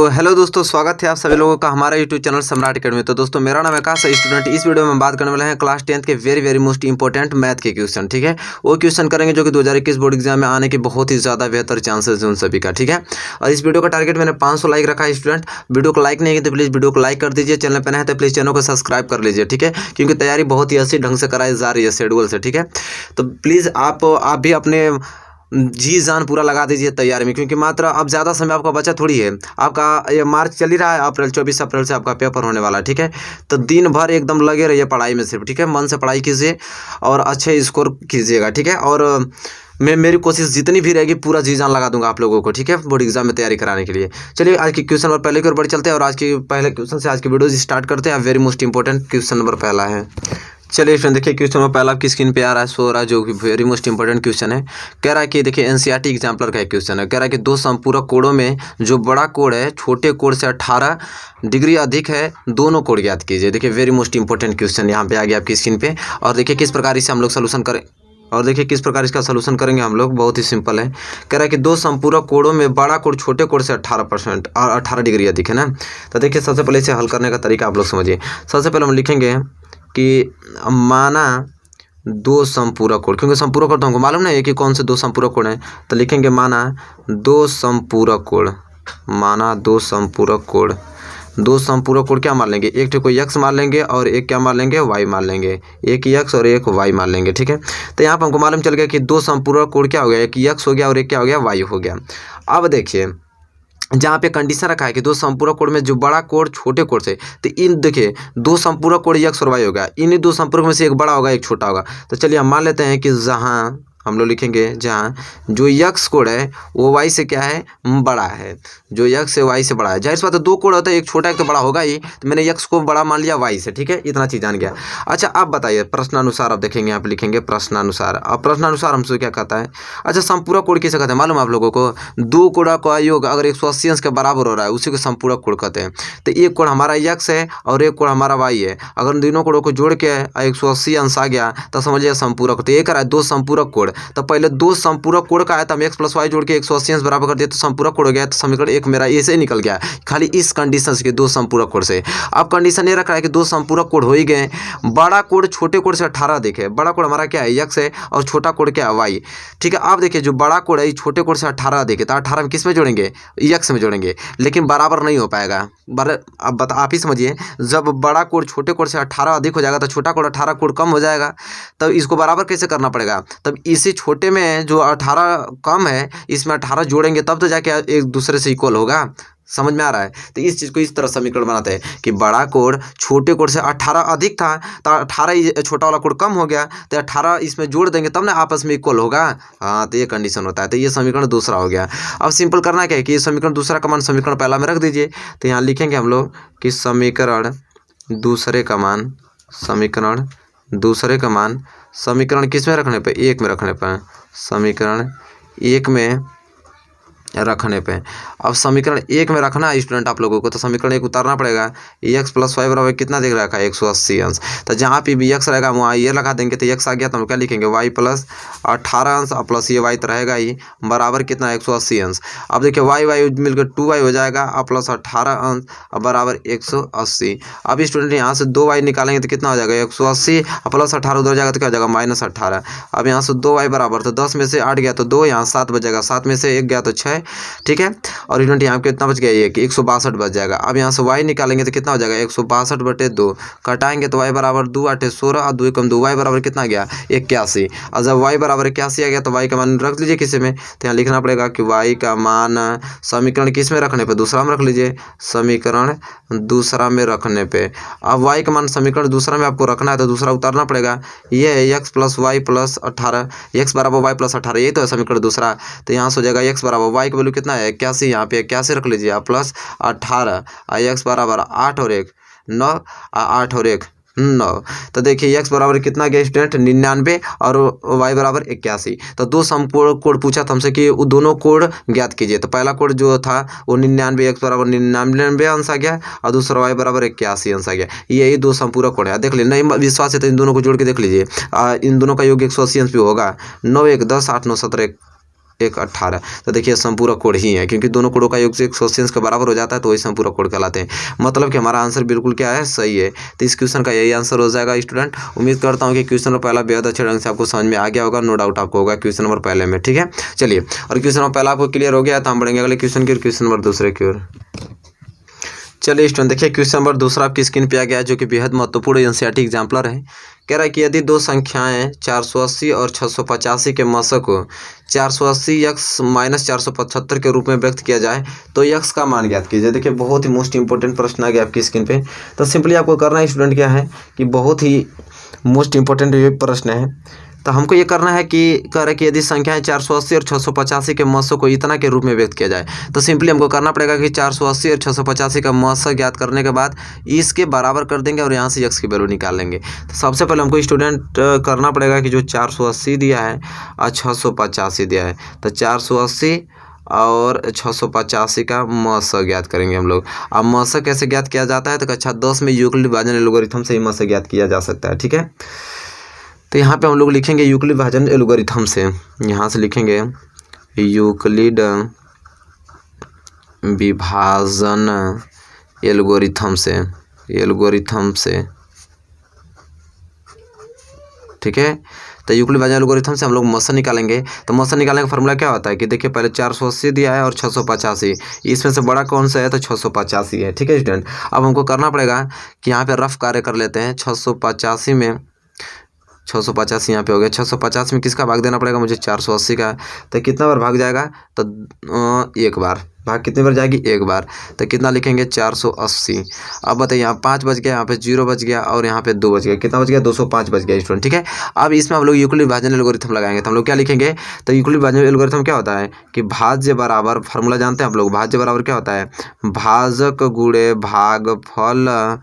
Hello दोस्तों, स्वागत है आप सभी लोगों का हमारा यूट्यूब चैनल सम्राट अकेडमी। तो दोस्तों, मेरा नाम है आकाश, स्टूडेंट। इस वीडियो में हम बात करने वाले हैं क्लास 10th के वेरी मोस्ट इंपॉर्टेंट मैथ के क्वेश्चन। ठीक है, वो क्वेश्चन करेंगे जो कि 2021 बोर्ड एग्जाम में आने के बहुत ही ज़्यादा बेहतर चांसेस हैं उन सभी का। ठीक है, और इस वीडियो का टारगेट मैंने 500 लाइक रखा है स्टूडेंट। वीडियो को लाइक नहीं किया तो प्लीज़ वीडियो को लाइक कर दीजिए। चैनल पर नया है तो प्लीज़ चैनल को सब्सक्राइब कर लीजिए। ठीक है, क्योंकि तैयारी बहुत ही अच्छी ढंग से कराई जा रही है शेड्यूल से। ठीक है, तो प्लीज़ आप भी अपने जी जान पूरा लगा दीजिए तैयारी में, क्योंकि मात्र अब ज़्यादा समय आपका बचा थोड़ी है। आपका ये मार्च चल ही रहा है, अप्रैल 24 अप्रैल से आपका पेपर होने वाला है। ठीक है, तो दिन भर एकदम लगे रहिए पढ़ाई में सिर्फ। ठीक है, मन से पढ़ाई कीजिए और अच्छे स्कोर कीजिएगा। ठीक है, और मेरी कोशिश जितनी भी रहेगी पूरा जी जान लगा दूंगा आप लोगों को। ठीक है, बोर्ड एग्जाम में तैयारी कराने के लिए। चलिए आज के क्वेश्चन और पहले की ओर बढ़ चलते हैं और आज के पहले क्वेश्चन से आज की वीडियो स्टार्ट करते हैं। Very most important question number पहला है। चलिए फ्रेंड, देखिए क्वेश्चन नंबर पहला आपकी स्क्रीन पे आ रहा है, सो रहा है, जो कि वेरी मोस्ट इंपॉर्टेंट क्वेश्चन है। कह रहा है कि देखिए एनसीईआरटी एग्जाम्पलर का एक क्वेश्चन है। कह रहा है कि दो संपूरक कोणों में जो बड़ा कोण है छोटे कोण से 18 डिग्री अधिक है, दोनों कोण ज्ञात कीजिए। देखिए वेरी मोस्ट इंपॉर्टेंट क्वेश्चन यहाँ पे आ गया आपकी स्क्रीन पे। और देखिए किस प्रकार इसे हम लोग सोल्यूशन करें, और देखिए किस प्रकार इसका सोल्यूशन करेंगे हम लोग। बहुत ही सिंपल है। कह रहा है कि दो संपूरक कोणों में बड़ा कोण छोटे कोण से 18 डिग्री अधिक है ना। तो देखिए सबसे पहले इसे हल करने का तरीका आप लोग समझिए। सबसे पहले हम लिखेंगे कि माना दो संपूरक कोण, क्योंकि संपूरक कोण तो हमको मालूम नहीं है कि कौन से दो संपूरक कोण है, तो लिखेंगे माना दो संपूरक कोण। माना दो संपूरक कोण। दो संपूरक कोण क्या मान लेंगे, एक तो कोई x मान लेंगे और एक क्या मान लेंगे, y मान लेंगे। एक x और एक y मान लेंगे। ठीक है, तो यहाँ पर हमको मालूम चल गया कि दो संपूरक कोण क्या हो गया, एक x हो गया और एक क्या हो गया, y हो गया। अब देखिए जहाँ पे कंडीशन रखा है कि दो संपूरक कोण में जो बड़ा कोण छोटे कोण से, तो इन देखिए दो संपूरक कोण x और y होगा, इन दो संपूरक में से एक बड़ा होगा एक छोटा होगा। तो चलिए हम मान लेते हैं कि जहाँ हम लोग लिखेंगे जहाँ जो x कोण है वो y से क्या है, बड़ा है। जो x से y से बड़ा है, जाहिर सी बात है दो कोण होता है, एक छोटा एक तो बड़ा होगा ही, तो मैंने x को बड़ा मान लिया y से। ठीक है, इतना चीज़ जान गया। अच्छा अब बताइए प्रश्नानुसार, अब देखेंगे यहाँ पे लिखेंगे प्रश्नानुसार। अब प्रश्नानुसार हमसे क्या कहता है। अच्छा संपूरक कोण किसे कहते हैं मालूम आप लोगों को, दो कोणों का योग अगर 180 अंश के बराबर हो रहा है उसी को संपूरक कोण कहते हैं। तो एक कोण हमारा x है और एक कोण हमारा y है, अगर दोनों कोणों को जोड़ के 180 अंश आ गया तो समझिए संपूरक। तो एक रहा है दो संपूरक कोण, तो पहले दो संपूरक कोण का है तो हम x + y जोड़ के 180 अंश बराबर कर दिया तो संपूरक कोण हो गया। तो समीकरण एक मेरा ऐसे निकल गया, खाली इस कंडीशन से दो संपूरक कोण से। अब कंडीशन ये रख रहा है कि दो संपूरक कोण हो ही गए, बड़ा कोण छोटे कोण से 18 देखे। बड़ा कोण हमारा क्या है, x है, और छोटा कोण क्या है, y। ठीक है, आप देखिए जो बड़ा कोण है छोटे कोण से 18 देखे, तो 18 में किस में जोड़ेंगे, x में जोड़ेंगे, लेकिन बराबर नहीं हो पाएगा। अब आप ही समझिए, जब बड़ा कोण छोटे कोण से 18 अधिक हो जाएगा तो छोटा कोण 18 कोण कम हो जाएगा, तब इसको बराबर कैसे करना पड़ेगा। तब इसी छोटे में जो 18 कम है इसमें 18 जोड़ेंगे तब तो जाके एक दूसरे से इक्वल होगा। समझ में आ रहा है। तो इस चीज़ को इस तरह समीकरण बनाते हैं कि बड़ा कोण छोटे कोण से 18 अधिक था तो 18 छोटा वाला कोण कम हो गया, तो 18 इसमें जोड़ देंगे तब ना आपस में इक्वल होगा। हाँ, तो ये कंडीशन होता है। तो ये समीकरण दूसरा हो गया। अब सिंपल करना क्या है कि ये समीकरण दूसरा का मान समीकरण पहला में रख दीजिए। तो यहाँ लिखेंगे हम लोग कि समीकरण दूसरे का मान, समीकरण दूसरे का मान, समीकरण किस में रखने पर, एक में रखने पर, समीकरण एक में रखने पे। अब समीकरण एक में रखना है स्टूडेंट आप लोगों को, तो समीकरण एक उतारना पड़ेगा। x + y बराबर कितना दिख रहा है, 180 अंश। तो जहाँ पे भी x रहेगा वहाँ ये लगा देंगे, तो x आ गया तो हम क्या लिखेंगे, y + 18 अंश प्लस ये y तो रहेगा ही, बराबर कितना 180 अंश। अब देखिए y मिलकर 2y हो जाएगा और प्लस 18 अंश बराबर 180। अब स्टूडेंट यहाँ से 2y निकालेंगे तो कितना हो जाएगा, 180 प्लस 18 उधर जाएगा तो क्या हो जाएगा, -18। अब यहाँ से 2y बराबर, तो 10 में से 8 गया तो 2, यहाँ 7 बचेगा, 7 में से 1 गया तो 6। ठीक है, और स्टूडेंट यहाँ पे कितना बच गया, ये कि 162 बच जाएगा। अब यहाँ से y निकालेंगे तो कितना हो जाएगा, 162/2 कटाएंगे तो y बराबर 2 8 16 और 2 कम 2, y बराबर कितना गया, 81। और जब y बराबर 81 आ गया तो y का मान रख लीजिए किसी में, तो यहाँ लिखना पड़ेगा कि y का मान समीकरण किस में रखने पे, दूसरा में रख लीजिए, समीकरण दूसरा में रखने पे। अब y का मान समीकरण दूसरा में आपको रखना है तो दूसरा उतारना पड़ेगा। ये है x + y + 18, x बराबर y + 18, यही तो है समीकरण दूसरा। तो यहाँ से हो जाएगा x बराबर y का वैल्यू कितना है, 81, यहाँ पे 81 रख लीजिए आप प्लस 18, x बराबर 8 और 1 9, 8 और 1 9। तो देखिए x बराबर कितना गया स्टूडेंट, 99 और y बराबर 81। तो दो संपूरक कोण पूछा था हमसे कि वो दोनों कोण ज्ञात कीजिए। तो पहला कोण जो था वो 99, x बराबर 99 अंश आ गया और दूसरा y बराबर 81 अंश आ गया। यही दो संपूरक कोण है। देख लीजिए, नहीं विश्वास है तो इन दोनों को जोड़ के देख लीजिए, इन दोनों का योग 180 अंश भी होगा। 9 1 10 8 9 17 1 18। तो देखिए संपूरक कोण ही है, क्योंकि दोनों कोणों का योग से कोसेंस के बराबर हो जाता है, तो वही संपूरक कोण कहलाते हैं। मतलब कि हमारा आंसर बिल्कुल क्या है, सही है। तो इस क्वेश्चन का यही आंसर हो जाएगा स्टूडेंट। उम्मीद करता हूँ कि क्वेश्चन नंबर पहला बेहद अच्छे ढंग से आपको समझ में आ गया होगा, नो डाउट आपको होगा क्वेश्चन नंबर पहले में, ठीक है। चलिए, और क्वेश्चन नंबर पहला आपको क्लियर हो गया, तो हम बढ़ेंगे अगले क्वेश्चन की ओर, क्वेश्चन नंबर दूसरे की ओर। चलिए स्टूडेंट, देखिए क्वेश्चन नंबर दूसरा आपकी स्क्रीन पे आ गया है, जो कि बेहद महत्वपूर्ण एनसीईआरटी एग्जाम्पलर है। कह रहा है कि यदि दो संख्याएं 480 और 685 के मसक को 480 x माइनस 475 के रूप में व्यक्त किया जाए तो x का मान ज्ञात कीजिए। देखिए बहुत ही मोस्ट इंपॉर्टेंट प्रश्न आ गया आपकी स्क्रीन पे। तो सिंपली आपको करना है स्टूडेंट क्या है कि बहुत ही मोस्ट इंपॉर्टेंट ये प्रश्न है। तो हमको ये करना है कि कह रहे कि यदि संख्याएं 480 और 685 के मसों को इतना के रूप में व्यक्त किया जाए, तो सिंपली हमको करना पड़ेगा कि 480 और 685 का मस ज्ञात करने के बाद इसके बराबर कर देंगे और यहाँ से x की वैल्यू निकाल लेंगे। तो सबसे पहले हमको स्टूडेंट करना पड़ेगा कि जो 480 दिया है और 685 दिया है, तो 480 और 685 का मस ज्ञात करेंगे हम लोग। अब मस कैसे ज्ञात किया जाता है, तो कक्षा 10 में यूक्लिड विभाजन एल्गोरिथम से ही मस ज्ञात किया जा सकता है, ठीक है। तो यहाँ पे हम लोग लिखेंगे यूक्लिड विभाजन एल्गोरिथम से, यहाँ से लिखेंगे यूक्लिड विभाजन एल्गोरिथम से, ठीक है। तो यूक्लिड विभाजन एल्गोरिथम से हम लोग मस निकालेंगे। तो मस निकालने का फॉर्मूला क्या होता है कि देखिए पहले 480 दिया है और 685, इसमें से बड़ा कौन सा है, तो 685 है, ठीक है स्टूडेंट। अब हमको करना पड़ेगा कि यहाँ पे रफ कार्य कर लेते हैं। 685 में 685 यहाँ पे हो गया, 650 में किसका भाग देना पड़ेगा मुझे, 480 का। तो कितना बार भाग जाएगा, तो एक बार भाग कितनी बार जाएगी, एक बार। तो कितना लिखेंगे, 480। अब बताइए यहाँ 5 बच गया, यहाँ पे 0 बच गया और यहाँ पे 2 बच गया, कितना बच गया, 205 बच गया स्टूडेंट, ठीक है। अब इसमें हम लोग यूक्लिड विभाजन एल्गोरिथम लगाएंगे। तो हम लोग क्या लिखेंगे, तो यूक्लिड विभाजन एल्गोरिथम क्या होता है कि भाज्य बराबर, फार्मूला जानते हैं आप लोग, भाज्य बराबर क्या होता है, भाजक गुणे भागफल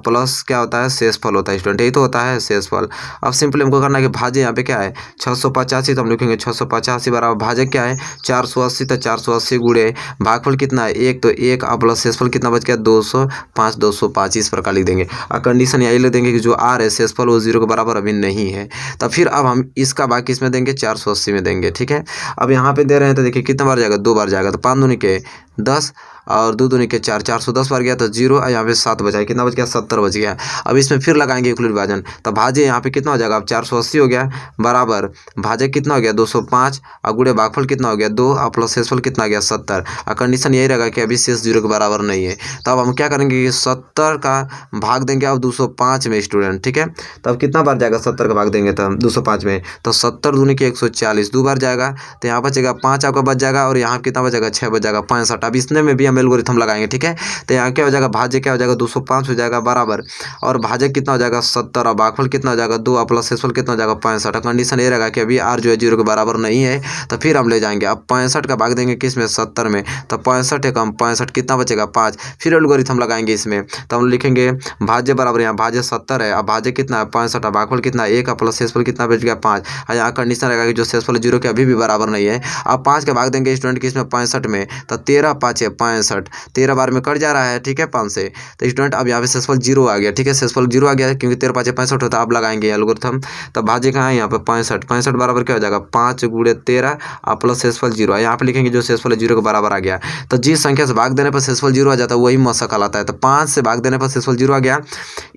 प्लस क्या होता है, शेषफल होता है स्टूडेंट, यही तो होता है शेषफल। अब सिंपली हमको करना है कि भाज्य यहाँ पे क्या है 685, तो हम लिखेंगे 685 बराबर भाजक क्या है 480, तो 480 गुणे भागफल कितना है 1, तो 1 और प्लस शेषफल कितना बच गया 205 इस प्रकार लिख देंगे। और कंडीशन यही लिख देंगे कि जो आर है शेषफल वो 0 के बराबर अभी नहीं है। तो फिर अब हम इसका भाग किस में देंगे, 480 में देंगे, ठीक है। अब यहाँ पे दे रहे हैं तो देखिए कितना बार जाएगा, 2 बार जाएगा। तो 5 दूनी के 10 और 2 दूनी के 4, 410 बार गया तो 0 और यहाँ पे 7 बचा, कितना बच गया, 70 बच गया। अब इसमें फिर लगाएंगे यूक्लिड विभाजन, तो भाज्य यहाँ पे कितना हो जाएगा, अब 480 हो गया बराबर भाज्य कितना हो गया 205 और गुणे भागफल कितना हो गया 2 और प्लस शेषफल कितना आ गया 70। और कंडीशन यही रहेगा कि अभी शेष 0 के बराबर नहीं है। तो अब हम क्या करेंगे कि 70 का भाग देंगे अब 205 में स्टूडेंट, ठीक है। तो अब कितना बार जाएगा, 70 का भाग देंगे तो 205 में, तो 70 दूनी के 140 2 बार जाएगा, तो यहाँ बचेगा 5 आपका बच जाएगा और यहाँ कितना बचेगा 6 बच जाएगा 65। अब इसने में भी हम एल्गोरिथम लगाएंगे, ठीक है। तो यहाँ क्या हो जाएगा, भाज्य क्या हो जाएगा 205 हो जाएगा बराबर, और भाज्य कितना हो जाएगा 70 और भागफल कितना हो जाएगा 2 और प्लस शेषफल कितना हो जाएगा 65। कंडीशन ये रहेगा कि अभी आर जो है 0 के बराबर नहीं है। तो फिर हम ले जाएंगे अब 65 का भाग देंगे किस में, 70 में, तो 65 है कम 65 कितना बचेगा 5। फिर एल्गोरिथम लगाएंगे इसमें, तो हम लिखेंगे भाज्य बराबर, यहाँ भाज्य 70 है, अब भाज्य कितना है 65 और भागफल कितना 1 और प्लस शेषफल कितना बच गया 5। और यहाँ कंडीशन रहेगा कि जो शेषफल 0 के अभी भी बराबर नहीं है। अब 5 का भाग देंगे स्टूडेंट किस में, 65 में, तो 13 5 65, 13 बार में कट जा रहा है, ठीक है 5 से। तो स्टूडेंट अब यहाँ पे शेषफल 0 आ गया, ठीक है, शेषफल 0 आ गया क्योंकि 13 5 65 होता है। अब लगाएंगे एल्गोरिथम, तो भाज्य कहाँ है यहाँ पे 65 बराबर क्या हो जाएगा 5 गुणे 13 और प्लस शेषफल 0। यहाँ पे लिखेंगे जो शेषफल 0 के बराबर आ गया। तो जिस संख्या से भाग देने पर शेषफल 0 आ जाता है वही मसा कहलाता है। तो 5 से भाग देने पर शेषफल 0 आ गया,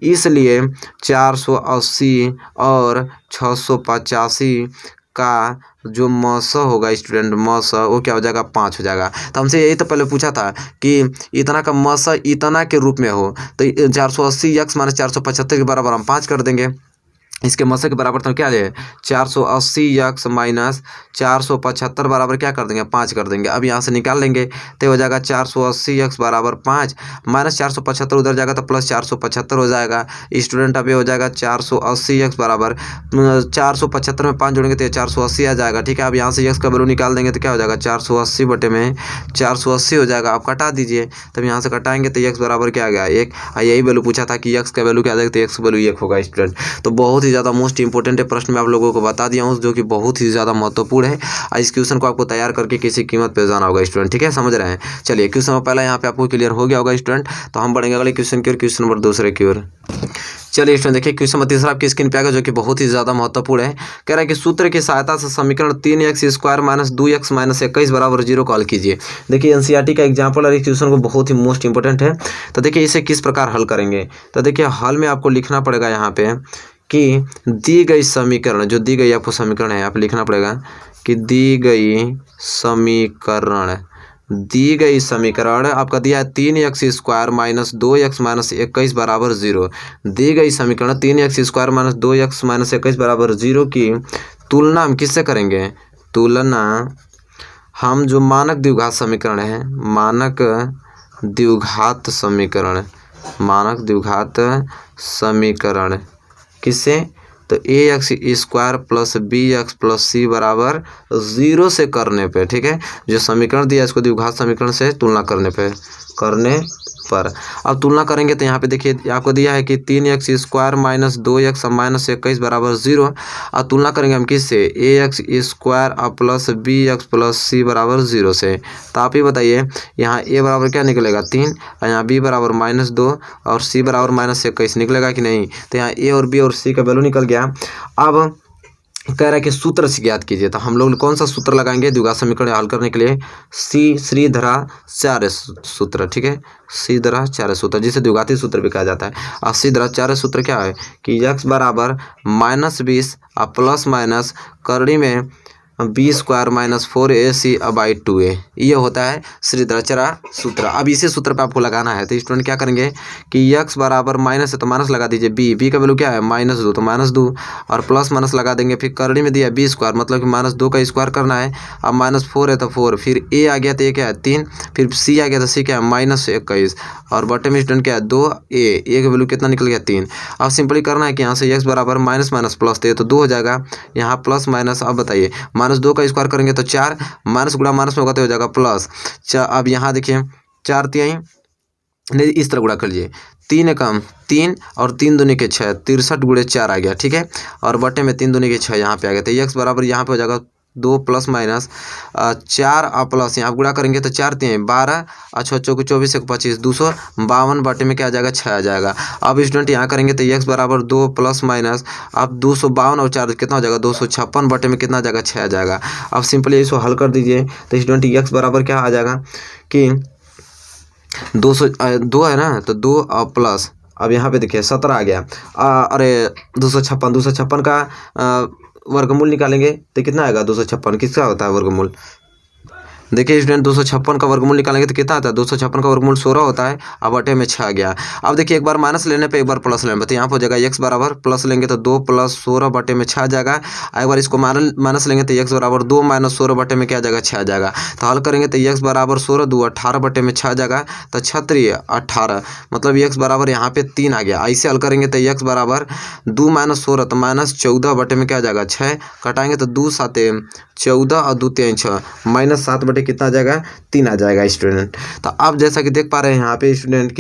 इसलिए 480 और 685 का जो मस होगा स्टूडेंट, मस वो क्या हो जाएगा 5 हो जाएगा। तो हमसे यही तो पहले पूछा था कि इतना का मस इतना के रूप में हो, तो 480 x माइनस 475 के बराबर हम 5 कर देंगे। इसके मस के बराबर तो क्या ले 480 x माइनस 475 बराबर क्या कर देंगे 5 कर देंगे। अब यहाँ से निकाल लेंगे तो हो जाएगा 480 x बराबर 5 माइनस 475 उधर जाएगा तो प्लस 475 हो जाएगा स्टूडेंट। अब ये हो जाएगा 480 x बराबर 475 में 5 जोड़ेंगे तो 480 आ जाएगा, ठीक है। अब यहाँ से x का वैल्यू निकाल देंगे तो क्या हो जाएगा 480 बटे में 480 हो जाएगा। आप कटा दीजिए, तब यहाँ से कटाएंगे तो x बराबर क्या आ गया 1। यही वैल्यू पूछा था कि x का वैल्यू क्या आ जाएगा, तो x का वैल्यू 1 होगा स्टूडेंट। तो बहुत ही ज़्यादा मोस्ट इंपॉर्टेंट प्रश्न मैं आप लोगों को बता दिया हूँ जो कि बहुत ही ज़्यादा महत्वपूर्ण है। इस क्वेश्चन को आपको तैयार करके किसी कीमत पे जाना होगा स्टूडेंट, ठीक है, समझ रहे हैं। चलिए क्वेश्चन पहला यहाँ पे आपको क्लियर हो गया होगा स्टूडेंट। तो हम बढ़ेंगे अगले क्वेश्चन की ओर, क्वेश्चन नंबर दूसरे की ओर। चलिए स्टूडेंट देखिए क्वेश्चन नंबर तीसरा आपकी स्क्रीन पे आएगा जो कि बहुत ही ज़्यादा महत्वपूर्ण है। कह रहा है कि सूत्र की सहायता से समीकरण 3x² माइनस 2x माइनस 21 बराबर 0 को हल कीजिए। देखिए एनसीईआरटी का एग्जाम्पल और इस क्वेश्चन को बहुत ही मोस्ट इंपॉर्टेंट है। तो देखिए इसे किस प्रकार हल करेंगे, तो देखिए हल में आपको लिखना पड़ेगा यहाँ पे कि दी गई समीकरण, जो दी गई आपको समीकरण है यहाँ पे लिखना पड़ेगा कि दी गई समीकरण आपका दिया है 3x² माइनस 2x माइनस 21 बराबर 0। दी गई समीकरण 3x² माइनस 2x माइनस 21 बराबर 0 की तुलना हम किससे करेंगे, तुलना हम जो मानक द्विघात समीकरण है, मानक द्विघात समीकरण किससे, तो ax² plus bx plus c बराबर 0 से करने पे, ठीक है, जो समीकरण दिया इसको द्विघात समीकरण से तुलना करने पर अब तुलना करेंगे तो यहाँ पे देखिए आपको दिया है कि 3x² माइनस 2x माइनस 21 बराबर 0। अब तुलना करेंगे हम किससे, ax² plus bx plus c बराबर 0 से। तो आप ही बताइए यहाँ a बराबर क्या निकलेगा 3 और यहाँ b बराबर -2 और c बराबर -21 निकलेगा कि नहीं। तो यहाँ a और b और c का वैल्यू निकल गया। अब कह रहा है कि सूत्र से ज्ञात कीजिए, तो हम लोग कौन सा सूत्र लगाएंगे द्विघात समीकरण हल करने के लिए, श्रीधराचार्य सूत्र, ठीक है, श्रीधराचार्य सूत्र जिसे द्विघाती सूत्र भी कहा जाता है। और श्रीधराचार्य सूत्र क्या है कि x बराबर -20 और प्लस माइनस करड़ी में b² माइनस 4ac/2a, ये होता है श्रीधराचार्य सूत्र। अब इसी सूत्र पे आपको लगाना है, तो स्टूडेंट क्या करेंगे कि x बराबर माइनस है तो माइनस लगा दीजिए, b का वैल्यू क्या है -2 तो -2 और प्लस माइनस लगा देंगे। फिर करड़ी में दिया b² मतलब कि -2 का स्क्वायर करना है। अब -4 है तो 4, फिर a आ गया तो ये क्या है 3, फिर c आ गया तो c क्या है -21 और बटे में स्टूडेंट क्या है 2a का वैल्यू कितना निकल गया 3। अब सिंपली करना है कि यहाँ से x बराबर माइनस माइनस प्लस, तो 2 हो जाएगा, यहाँ प्लस माइनस। अब बताइए -2 का स्क्वायर करेंगे तो 4, माइनस गुणा माइनस में होगा तो हो जाएगा प्लस। अब यहाँ देखिए 4 तिहाई नहीं, इस तरह गुणा कर लीजिए, 3 कम 3 और 3 दूनी के 6, 63 गुणे 4 आ गया, ठीक है, और बटे में 3 दूनी के 6 यहाँ पे आ गया। तो x बराबर यहाँ पे हो जाएगा 2 प्लस माइनस 4 और प्लस यहाँ गुणा करेंगे तो 4 3 12 और 6 चौके 24 1 25 252 बटे में क्या आ जाएगा 6 आ जाएगा। अब स्टूडेंट यहाँ करेंगे तो x बराबर 2 प्लस माइनस अब 252 और 4 कितना हो जाएगा 256 बटे में कितना आ जाएगा 6 आ जाएगा। अब सिंपली इसको हल कर दीजिए तो स्टूडेंट x बराबर क्या आ जाएगा कि 2 है ना, तो 2 और प्लस अब यहाँ पे देखिए 17 आ गया, अरे 256 का वर्गमूल निकालेंगे तो कितना आएगा 256, किसका होता है वर्गमूल, देखिए स्टूडेंट 256 का वर्गमूल निकालेंगे तो कितना आता है 256 का वर्गमूल 16 होता है। अब बटे में 6 आ गया। अब देखिए एक बार माइनस लेने पे एक बार प्लस लेने पे, तो यहाँ पर हो जाएगा x बराबर प्लस लेंगे तो 2 प्लस 16 बटे में 6 आ जाएगा। एक बार इसको माइनस लेंगे तो x बराबर 2 माइनस 16 बटे में क्या आ जाएगा 6 आ जाएगा। तो हल करेंगे तो x बराबर 16 2 18 बटे में 6 आ जाएगा, तो 36 18 मतलब x बराबर यहाँ पे 3 आ गया। ऐसे हल करेंगे तो x बराबर 2 माइनस 16 तो माइनस 14 बटे में क्या आ जाएगा 6, कटाएंगे तो 2 7 14 और 2 3 6 माइनस 7 बटे कितना आ जाएगा 3 आ जाएगा स्टूडेंट। तो अब जैसा कि देख पा रहे हैं यहाँ पे स्टूडेंट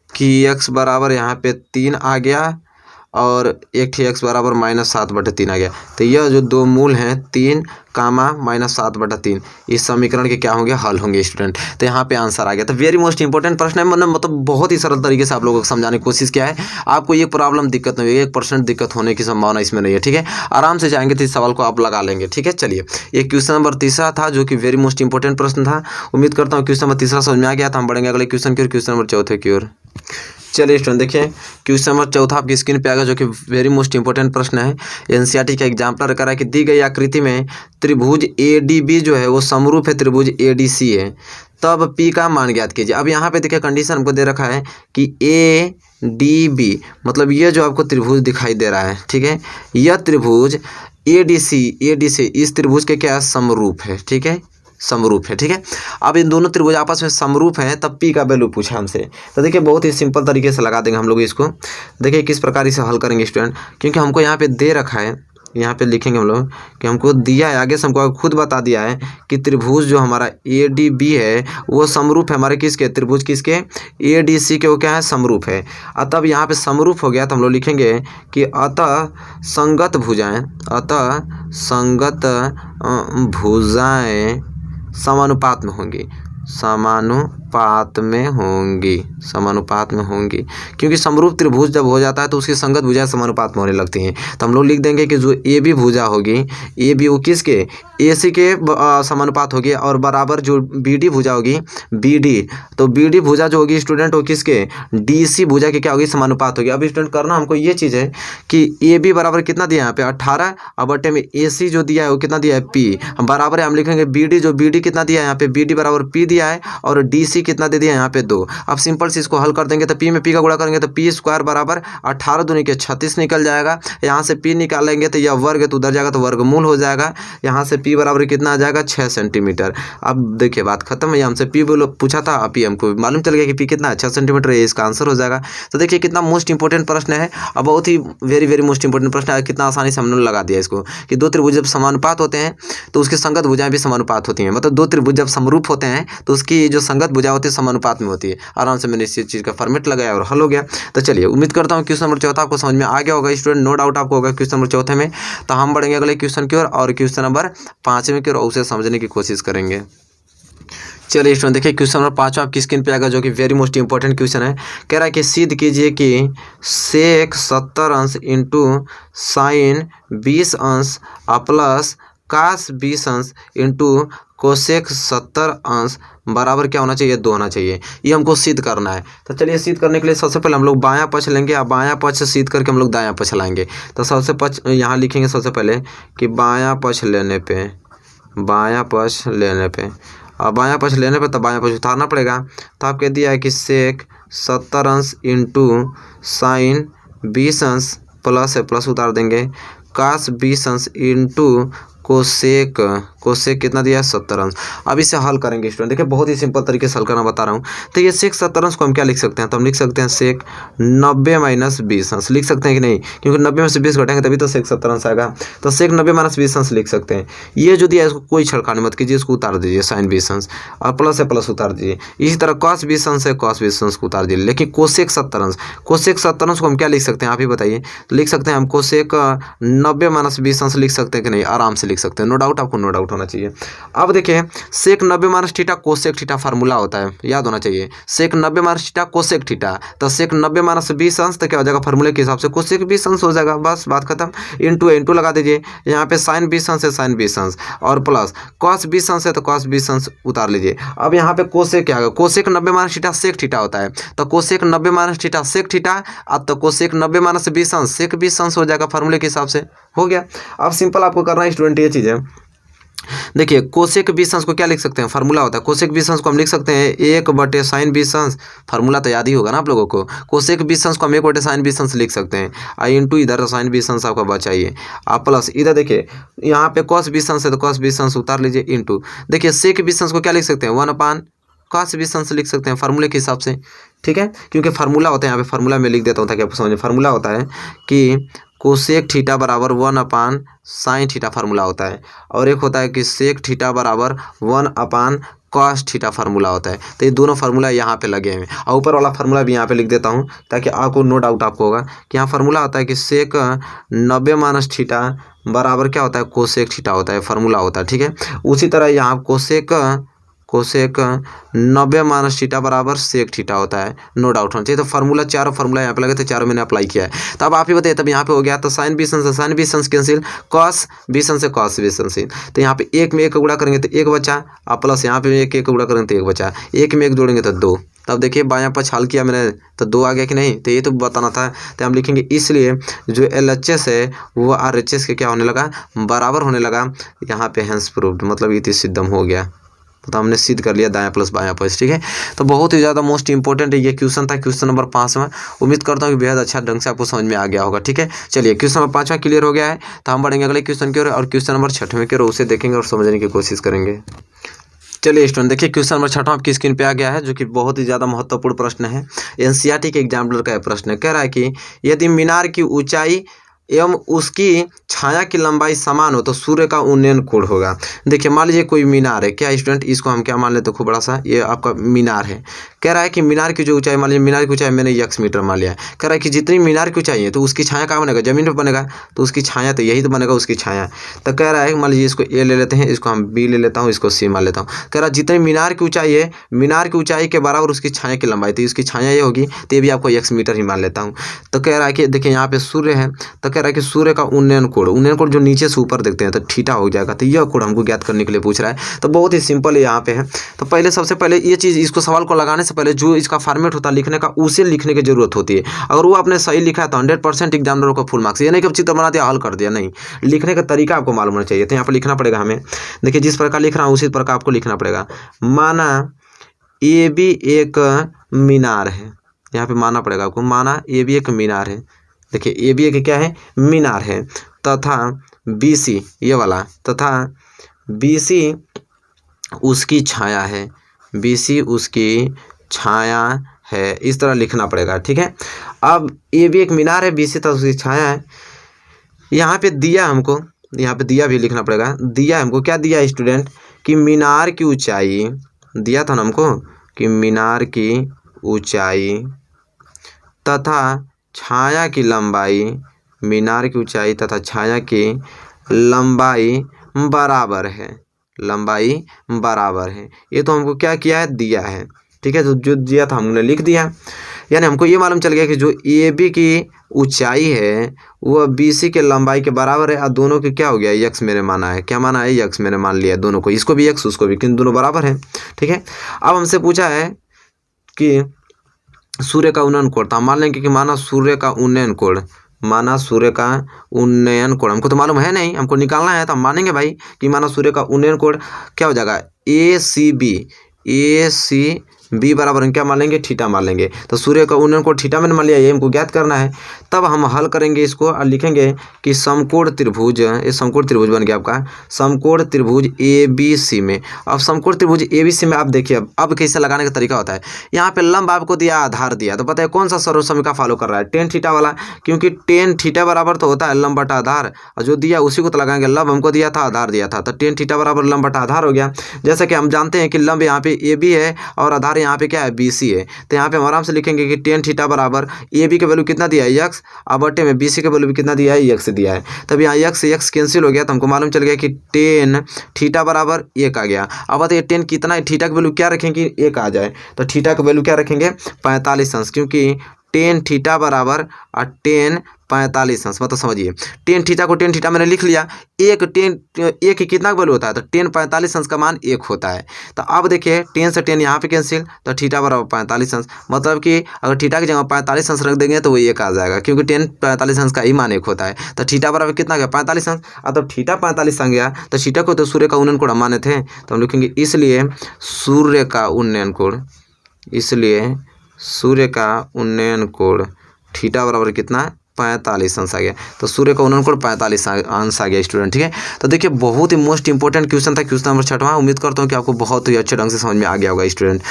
कि x बराबर यहाँ पे 3 आ गया और एक ठी x बराबर -7 बटे 3 आ गया। तो यह जो दो मूल हैं 3 कामा -7 बटा 3 इस समीकरण के क्या होंगे हल होंगे स्टूडेंट। तो यहाँ पे आंसर आ गया। तो वेरी मोस्ट इंपॉर्टेंट प्रश्न है, मतलब बहुत ही सरल तरीके से आप लोगों को समझाने की कोशिश किया है। आपको ये प्रॉब्लम दिक्कत नहीं हुई, 1% दिक्कत होने की संभावना इसमें नहीं है, ठीक है। आराम से जाएंगे तो इस सवाल को आप लगा लेंगे, ठीक है। चलिए ये क्वेश्चन नंबर तीसरा था जो कि वेरी मोस्ट इंपॉर्टेंट प्रश्न था। उम्मीद करता हूँ क्वेश्चन नंबर तीसरा समझ में आ गया था। हम बढ़ेंगे अगले क्वेश्चन की ओर, क्वेश्चन नंबर चौथे की ओर। चलिए स्टूडेंट देखिए क्वेश्चन नंबर चौथा आपकी स्क्रीन पे आएगा जो कि वेरी मोस्ट इंपॉर्टेंट प्रश्न है। एनसीईआरटी का एग्जाम्पलर करा है कि दी गई आकृति में त्रिभुज एडीबी जो है वो समरूप है त्रिभुज एडीसी है, तब पी का मान ज्ञात कीजिए। अब यहाँ पे देखिए कंडीशन हमको दे रखा है कि ए डी बी मतलब ये जो आपको त्रिभुज दिखाई दे रहा है, ठीक है, यह त्रिभुज एडीसी इस त्रिभुज के क्या समरूप है, ठीक है, समरूप है, ठीक है। अब इन दोनों त्रिभुज आपस में समरूप हैं, तब पी का वैल्यू पूछा हमसे। तो देखिए बहुत ही सिंपल तरीके से लगा देंगे हम लोग इसको। देखिए किस प्रकार इसे हल करेंगे स्टूडेंट, क्योंकि हमको यहाँ पे दे रखा है, यहाँ पे लिखेंगे हम लोग कि हमको दिया है, आगे से हमको खुद बता दिया है कि त्रिभुज जो हमारा ए डी बी है वो समरूप है हमारे किसके, त्रिभुज किसके, ए डी सी के, वो क्या है समरूप है। अतः यहाँ पे समरूप हो गया तो हम लोग लिखेंगे कि अतः संगत भुजाएं समानुपात में होंगी, समानुपात समानुपात में होंगी, क्योंकि समरूप त्रिभुज जब हो जाता है तो उसकी संगत भुजाएं समानुपात में होने लगती हैं। तो हम लोग लिख देंगे कि जो ए बी भुजा होगी, ए बी वो किसके, ए सी के समानुपात होगी, और बराबर जो बी डी भुजा होगी, बी डी, तो बी डी भुजा जो होगी स्टूडेंट वो किसके, डी सी भुजा के क्या होगी, समानुपात होगी। अब स्टूडेंट करना हमको ये चीज़ है कि ए बी बराबर कितना दिया है यहाँ पे 18, और बटे में ए सी जो दिया है वो कितना दिया है, पी, बराबर है हम लिखेंगे बी डी, जो बी डी कितना दिया है यहाँ पे, बी डी बराबर पी दिया है, और डी सी कितना दे दिया है यहाँ पे 2। अब सिंपल से इसको हल कर देंगे तो पी में पी का गुणा करेंगे तो पी स्क्वायर बराबर 18 दूनी के 36 निकल जाएगा। यहाँ से पी निकालेंगे तो यह वर्ग तो उधर जाएगा तो वर्गमूल हो जाएगा। यहाँ से पी बराबर कितना आ जाएगा, 6 सेंटीमीटर। अब देखिए बात खत्म है, हमसे पी बोलो पूछा था, अब पी हमको मालूम चल गया कि पी कितना है, 6 सेंटीमीटर, ये इसका आंसर हो जाएगा। तो देखिए कितना मोस्ट इंपॉर्टेंट प्रश्न है, और बहुत ही वेरी मोस्ट इंपॉर्टेंट प्रश्न है। कितना आसानी से हमने लगा दिया इसको कि दो त्रिभुज जब समानुपात होते हैं तो उसकी संगत भुजाएं भी समानुपात होती हैं, मतलब दो त्रिभुज जब समरूप होते हैं तो उसकी जो संगत भुजा होती है समानुपात में होती है। आराम से मैंने इस चीज़ का फॉर्मेट लगाया और हल हो गया। तो चलिए उम्मीद करता हूँ क्वेश्चन नंबर चौथा आपको समझ में आ गया होगा स्टूडेंट, नो डाउट आपको होगा क्वेश्चन नंबर चौथे में। तो हम बढ़ेंगे अगले क्वेश्चन की ओर, और क्वेश्चन नंबर 5वें की ओर उसे समझने की कोशिश करेंगे। चलिए स्टूडेंट देखिए क्वेश्चन नंबर 5 आपकी स्क्रीन पे आएगा, जो कि वेरी मोस्ट इंपॉर्टेंट क्वेश्चन है। कह रहा है कि सिद्ध कीजिए कि सेक 70 अंश इंटू साइन 20 अंश प्लस कास 20 अंश इंटू कोसेक 70 अंश बराबर क्या होना चाहिए, 2 होना चाहिए। ये हमको सिद्ध करना है। तो चलिए सिद्ध करने के लिए सबसे पहले हम लोग बायां पक्ष लेंगे, और बायां पक्ष सिद्ध करके हम लोग दायां पक्ष लाएंगे। तो सबसे पक्ष यहाँ लिखेंगे सबसे पहले कि बायां पक्ष लेने पे, और बायां पक्ष लेने पे तो बायां पक्ष उतारना पड़ेगा। तो आप कह दिया है कि सेक 70 अंश इंटू साइन 20 अंश प्लस उतार देंगे, कास 20 अंश इंटू कोसेक कितना दिया है, 70 अंश। अब इसे हल करेंगे स्टूडेंट, देखिए बहुत ही सिंपल तरीके से हल करना बता रहा हूँ। तो ये सेक 70 अंश को हम क्या लिख सकते हैं, तो हम लिख सकते हैं सेक 90 माइनस 20 अंश, लिख सकते हैं कि नहीं, क्योंकि 90 में से 20 घटाएंगे तभी तो सेक 70 अंश आएगा। तो सेक 90 माइनस 20 अंश लिख सकते हैं। ये जो दिया है इसको कोई छड़खानी मत कीजिए, इसको उतार दीजिए साइन 20 अंश, और प्लस है प्लस उतार दीजिए। इसी तरह कॉस 20 अंश है, कॉस 20 अंश को उतार दीजिए। लेकिन कोसेक 70 अंश को हम क्या लिख सकते हैं, आप ही बताइए। लिख सकते हैं हम कोसेक 90 माइनस 20 अंश लिख सकते हैं कि नहीं, आराम से लिख सकते हैं, नो डाउट, आपको नो डाउट होना चाहिए। अब देखिए सेक 90 minus theta cosec theta formula होता है, याद होना चाहिए। सेक 90 माइनस थीटा कोसेक थीटा, तो सेक 90 माइनस 20 अंश तो क्या हो जाएगा, फार्मूले के हिसाब से कोसेक 20 अंश हो जाएगा, बस बात खत्म। इंटू लगा दीजिए, यहाँ पे साइन 20 अंश है, साइन 20 अंश, और प्लस कॉस 20 अंश है तो कॉस 20 अंश उतार लीजिए। अब यहाँ पे कोसेक क्या होगा, cosec 90 minus theta sec theta होता है, तो cosec 90 minus theta sec theta, अब तो कोसेक 90 माइनस 20 अंश सेक 20 अंश हो जाएगा, फार्मूले के हिसाब से हो गया। अब सिंपल आपको करना है स्टूडेंट ये चीज़ है। देखिए कोसेक 20 अंश को क्या लिख सकते हैं, फार्मूला होता है कोसेक 20 अंश को हम लिख सकते हैं 1/साइन 20 अंश, फार्मूला तो याद ही होगा ना आप लोगों को। कोसेक 20 अंश को हम 1/साइन 20 अंश लिख सकते हैं, और इंटू इधर साइन 20 अंश आपका बचाइए, आप प्लस इधर देखिए यहाँ पे कॉस 20 अंश है तो कॉस 20 अंश उतार लीजिए, इंटू देखिए सेक 20 अंश को क्या लिख सकते हैं, 1/cos 20 अंश लिख सकते हैं फार्मूले के हिसाब से, ठीक है। क्योंकि फार्मूला होता है, यहाँ पे फार्मूला में लिख देता हूँ ताकि आपको समझे। फार्मूला होता है कि कोसेक थीटा बराबर 1/साइन थीटा फार्मूला होता है, और एक होता है कि सेक थीटा बराबर 1/cos थीटा फार्मूला होता है। तो ये दोनों फार्मूला यहाँ पे लगे हैं, और ऊपर वाला फार्मूला भी यहाँ पे लिख देता हूँ ताकि आपको नो डाउट आपको होगा कि यहाँ फार्मूला होता है कि सेक 90 माइनस थीटा बराबर क्या होता है, कोसेक थीटा होता है, फार्मूला होता है, ठीक है। उसी तरह यहाँ कोसेक 90 माइनस थीटा बराबर सेक थीटा होता है, नो डाउट होना चाहिए। तो फार्मूला चारों फार्मूला यहाँ पे लगे थे, चारों मैंने अप्लाई किया है। तो अब आप ही बताइए, तब यहाँ पे हो गया तो साइन 20 अंश से साइन 20 अंश कैंसिल, कॉस 20 अंश से कॉस 20 अंश। तो यहाँ पे एक में एक गुणा करेंगे तो एक बचा, और प्लस यहाँ पे एक गुणा करेंगे तो एक बचा, एक में एक जोड़ेंगे तो 2। तब देखिए बायां पक्ष हल किया मैंने तो 2 आ गया कि नहीं, तो ये तो बताना था। तो हम लिखेंगे इसलिए जो LHS है वो RHS के क्या होने लगा, बराबर होने लगा। यहाँ पे हैंस प्रूव्ड, मतलब इति सिद्धम हो गया, तो हमने सिद्ध कर लिया दायां प्लस बायां पक्ष, ठीक है। तो बहुत ही ज़्यादा मोस्ट इंपॉर्टेंट ये क्वेश्चन था, क्वेश्चन नंबर 5 में। उम्मीद करता हूँ कि बेहद अच्छा ढंग से आपको समझ में आ गया होगा, ठीक है। चलिए क्वेश्चन नंबर 5 क्लियर हो गया है, तो हम बढ़ेंगे अगले क्वेश्चन की ओर, और क्वेश्चन नंबर 6वें की ओर उसे देखेंगे और समझने की कोशिश करेंगे। चलिए स्टूडेंट देखिए क्वेश्चन नंबर 6 आपकी स्क्रीन पे आ गया है, जो कि बहुत ही ज़्यादा महत्वपूर्ण प्रश्न है। NCERT के एग्जाम्पलर का प्रश्न है। कह रहा है कि यदि मीनार की ऊंचाई एवं उसकी छाया की लंबाई समान हो तो सूर्य का उन्नयन कोण होगा। देखिए मान लीजिए कोई मीनार है, क्या स्टूडेंट, इसको हम क्या मान लेते हैं, खूब बड़ा सा ये आपका मीनार है। कह रहा है कि मीनार की जो ऊंचाई, मान लीजिए मीनार की ऊंचाई मैंने x मीटर मान लिया। कह रहा है कि जितनी मीनार की ऊंचाई है तो उसकी छाया कहाँ बनेगा, जमीन पर बनेगा, तो उसकी छाया तो यही तो बनेगा उसकी छाया। तो कह रहा है मान लीजिए इसको a ले लेते हैं, इसको हम b ले लेता हूँ, इसको c मान लेता हूँ। कह रहा है जितनी मीनार की ऊंचाई है, मीनार की ऊंचाई के बराबर उसकी छाया की लंबाई, तो इसकी छाया ये होगी, तो ये भी आपको x मीटर ही मान लेता हूँ। तो कह रहा है कि देखिए यहाँ पे सूर्य है, तो कह रहा है कि सूर्य का उन्नयन कोण जो नीचे से ऊपर देखते हैं तो थीटा हो जाएगा। तो यह कोण हमको ज्ञात करने के लिए पूछ रहा है। तो बहुत ही सिंपल यहाँ पे है। तो पहले सबसे पहले ये चीज़, इसको सवाल को लगाने से पहले जो इसका फॉर्मेट होता है लिखने का, उसे लिखने की जरूरत होती है। अगर वो आपने सही लिखा है तो 100% एग्जामिनर को फुल मार्क्स। ये नहीं कि चित्र बना दिया हल कर दिया, नहीं, लिखने का तरीका आपको मालूम होना चाहिए। तो यहाँ पर लिखना पड़ेगा हमें। देखिए जिस प्रकार लिख रहा हूँ उसी प्रकार आपको लिखना पड़ेगा। माना ये भी एक मीनार है, यहाँ पे मानना पड़ेगा आपको, माना ये भी एक मीनार है। देखिए ये भी एक क्या है, मीनार है, तथा BC ये वाला, तथा BC उसकी छाया है, BC उसकी छाया है, इस तरह लिखना पड़ेगा। ठीक है, अब ये भी एक मीनार है, BC तथा उसकी छाया है। यहाँ पे दिया हमको, यहाँ पे दिया भी लिखना पड़ेगा। दिया हमको क्या दिया स्टूडेंट, कि मीनार की ऊंचाई दिया था ना हमको, कि मीनार की ऊंचाई तथा छाया की लंबाई, मीनार की ऊंचाई तथा छाया की लंबाई बराबर है, लंबाई बराबर है। ये तो हमको क्या किया है, दिया है। ठीक है, तो जो दिया था हमने लिख दिया। यानी हमको ये मालूम चल गया कि जो AB की ऊंचाई है वह BC के लंबाई के बराबर है, और दोनों की क्या हो गया, x मेरे माना है, क्या माना है, x मैंने मान लिया, दोनों को, इसको भी x उसको भी, किन दोनों बराबर है। ठीक है, अब हमसे पूछा है कि सूर्य का उन्नयन कोण, तो हम मान लेंगे कि माना सूर्य का उन्नयन कोण, माना सूर्य का उन्नयन कोण, हमको तो मालूम है नहीं, हमको निकालना है, तो हम मानेंगे भाई कि माना सूर्य का उन्नयन कोण क्या हो जाएगा, ACB बराबर हम क्या मान लेंगे, थीटा मान लेंगे। तो सूर्य का उन्नयन कोण थीटा मैंने मान लिया, ये हमको ज्ञात करना है। तब हम हल करेंगे इसको और लिखेंगे कि समकोण त्रिभुज, ये समकोण त्रिभुज बन गया आपका, समकोण त्रिभुज ABC में। अब समकोण त्रिभुज ABC में आप देखिए अब कैसे लगाने का तरीका होता है। यहाँ पे लंब आपको दिया, आधार दिया, तो पता है कौन सा सर्व समीकरण फॉलो कर रहा है, टेन थीटा वाला, क्योंकि टेन थीटा बराबर तो होता है लंब बटा आधार, और जो दिया उसी को तो लगाएंगे। लंब हमको दिया था, आधार दिया था, तो टेन थीटा बराबर लंब बटा आधार हो गया। जैसे कि हम जानते हैं कि लंब यहाँ पे AB है और आधार यहाँ पे क्या है, BC है। तो यहाँ पे हम आराम से लिखेंगे कि टेन थीटा बराबर AB के वैल्यू कितना दिया है, x, और बटे में BC के वैल्यू भी कितना दिया है, x दिया है। तब यहाँ x कैंसिल हो गया, तो हमको मालूम चल गया कि टेन थीटा बराबर 1 आ गया। अब बताइए टेन कितना है, थीटा का वैल्यू क्या रखेंगे, 1 आ जाए, तो थीटा का वैल्यू क्या रखेंगे, 45 अंश, क्योंकि टेन थीटा बराबर और टेन 45 अंश, मतलब समझिए टेन थीटा को, टेन थीटा मैंने लिख लिया, एक की कितना वैल्यू होता है, तो टेन 45 अंश का मान 1 होता है। तो अब देखिए टेन से टेन यहाँ पे कैंसिल, तो थीटा बराबर 45 अंश, मतलब कि अगर थीटा की जगह 45 अंश रख देंगे तो वो 1 आ जाएगा, क्योंकि टेन 45 अंश का ही मान 1 होता है। तो थीटा बराबर कितना गया, 45 अंश। अब थीटा 45 आ गया, तो थीटा को तो सूर्य का उन्नयन कोण माने थे, तो हम लिखेंगे इसलिए सूर्य का उन्नयन कोण, इसलिए सूर्य का उन्नयन कोण थीटा बराबर कितना, 45 अंश आ गया। तो सूर्य का उन्नयन कोण 45 अंश आ गया स्टूडेंट। ठीक है, तो देखिए बहुत ही मोस्ट इंपॉर्टेंट क्वेश्चन था, क्वेश्चन नंबर 6वां। उम्मीद करता हूँ कि आपको बहुत ही अच्छे ढंग से समझ में आ गया होगा स्टूडेंट।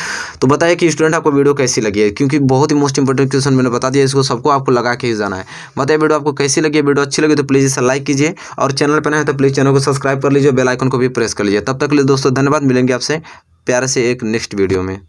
तो बताइए कि स्टूडेंट आपको वीडियो कैसी लगी है, क्योंकि बहुत ही मोस्ट इंपॉर्टेंट क्वेश्चन मैंने बता दिया, इसको सबको आपको लगा के ही जाना है। बताइए वीडियो आपको कैसी लगी, वीडियो अच्छी लगी तो प्लीज़ इसे लाइक कीजिए, और चैनल पर नए हैं तो प्लीज़ चैनल को सब्सक्राइब कर लीजिए, बेल आइकन को भी प्रेस कर लीजिए। तब तक के लिए दोस्तों धन्यवाद, मिलेंगे आपसे प्यारे से एक नेक्स्ट वीडियो में।